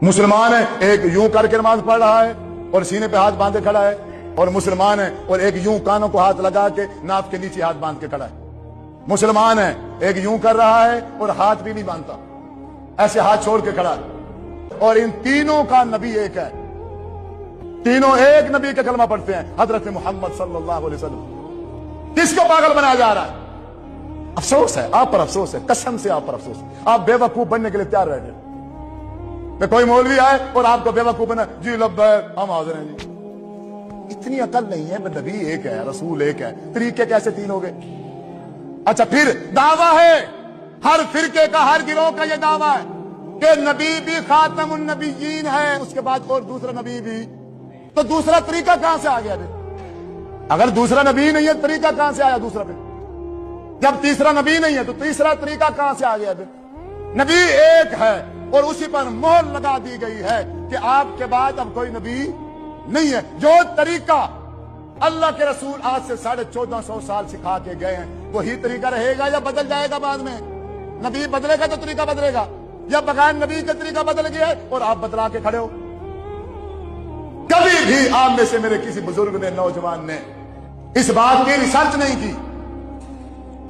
मुसलमान है एक यूं करके नमाज पढ़ रहा है और सीने पे हाथ बांधे खड़ा है, और मुसलमान है और एक यूं कानों को हाथ लगा के नाक के नीचे हाथ बांध के खड़ा है। मुसलमान है एक यूं कर रहा है और हाथ भी नहीं बांधता, ऐसे हाथ छोड़ के खड़ा है। और इन तीनों का नबी एक है, तीनों एक नबी का कलमा पढ़ते हैं, हजरत मोहम्मद सल्लल्लाहु अलैहि वसल्लम। किसको पागल बनाया जा रहा है? अफसोस है आप पर, अफसोस है, कसम से आप पर अफसोस है। आप बेवकूफ बनने के लिए तैयार रह गए। कोई मौलवी आए और आपको बेवकूफ बना, जी लब्बैक हम हाजिर हैं जी। इतनी अकल नहीं है, नबी एक है, रसूल एक है, तरीके कैसे तीन हो गए? अच्छा, फिर दावा है हर फिरके का, हर गिरोह का यह दावा है कि नबी भी खातमुन नबिय्यीन है, उसके बाद और दूसरा नबी भी। तो दूसरा तरीका कहां से आ गया? अगर दूसरा नबी नहीं है, तरीका कहां से आया दूसरा? फिर जब तीसरा नबी नहीं है तो तीसरा तरीका कहां से आ गया? नबी एक है और उसी पर मोहर लगा दी गई है कि आपके बाद अब कोई नबी नहीं है। जो तरीका अल्लाह के रसूल आज से 1450 साल सिखा के गए हैं, वही तरीका रहेगा या बदल जाएगा? बाद में नबी बदलेगा तो तरीका बदलेगा, या बगैर नबी का तरीका बदल गया है और आप बदला के खड़े हो। कभी भी आप में से मेरे किसी बुजुर्ग ने, नौजवान ने इस बात की रिसर्च नहीं की,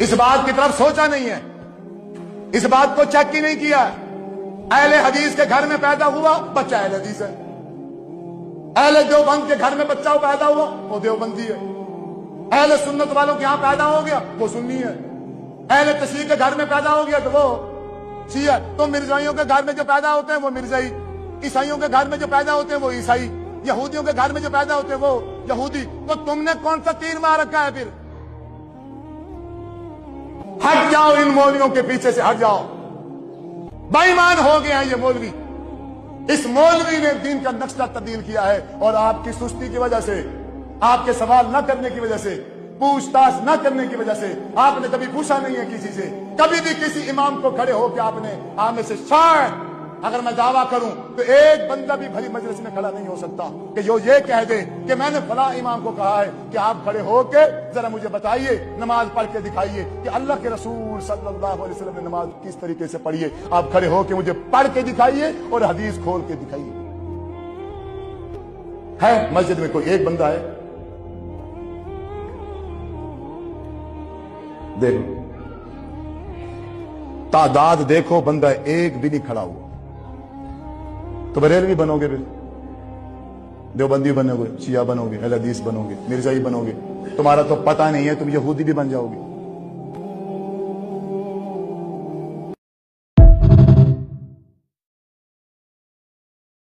इस बात की तरफ सोचा नहीं है, इस बात को चेक ही नहीं किया। अहले हदीस के घर में पैदा हुआ, बच्चा अहले हदीस है। अहले देवबंद के घर में बच्चा पैदा हुआ, वो देवबंदी है। अहले सुन्नत वालों के यहां पैदा हो गया, वो सुन्नी है। अहले तशरीह के घर में पैदा हो गया तो वो शिया। तो मिर्जाइयों के घर में जो पैदा होते हैं वो मिर्जाई, ईसाइयों के घर में जो पैदा होते हैं वो ईसाई, यहूदियों के घर में जो पैदा होते हैं वो यहूदी। तो तुमने कौन सा तीर मार रखा है? फिर हट जाओ, इन मौलवियों के पीछे से हट जाओ। बेईमान हो गए हैं ये मौलवी। इस मौलवी ने दीन का नक्शा तब्दील किया है, और आपकी सुस्ती की वजह से, आपके सवाल न करने की वजह से, पूछताछ न करने की वजह से, आपने कभी पूछा नहीं है किसी से। कभी भी किसी इमाम को खड़े होकर आपने आप में से शायद, अगर मैं दावा करूं तो एक बंदा भी भली मजलिस में खड़ा नहीं हो सकता कि जो ये कह दे कि मैंने फला इमाम को कहा है कि आप खड़े होके जरा मुझे बताइए, नमाज पढ़ के दिखाइए कि अल्लाह के रसूल सल्लल्लाहु अलैहि वसल्लम ने नमाज किस तरीके से पढ़ी है। आप खड़े होके मुझे पढ़ के दिखाइए और हदीस खोल के दिखाइए। है मस्जिद में कोई एक बंदा है? देखो तादाद देखो, बंदा एक भी नहीं खड़ा हुआ। तो बरेलवी बनोगे, फिर देवबंदी बनोगे, शिया बनोगे, अहले हदीस बनोगे, मिर्जाई बनोगे। तुम्हारा तो पता नहीं है, तुम यहूदी भी बन जाओगे।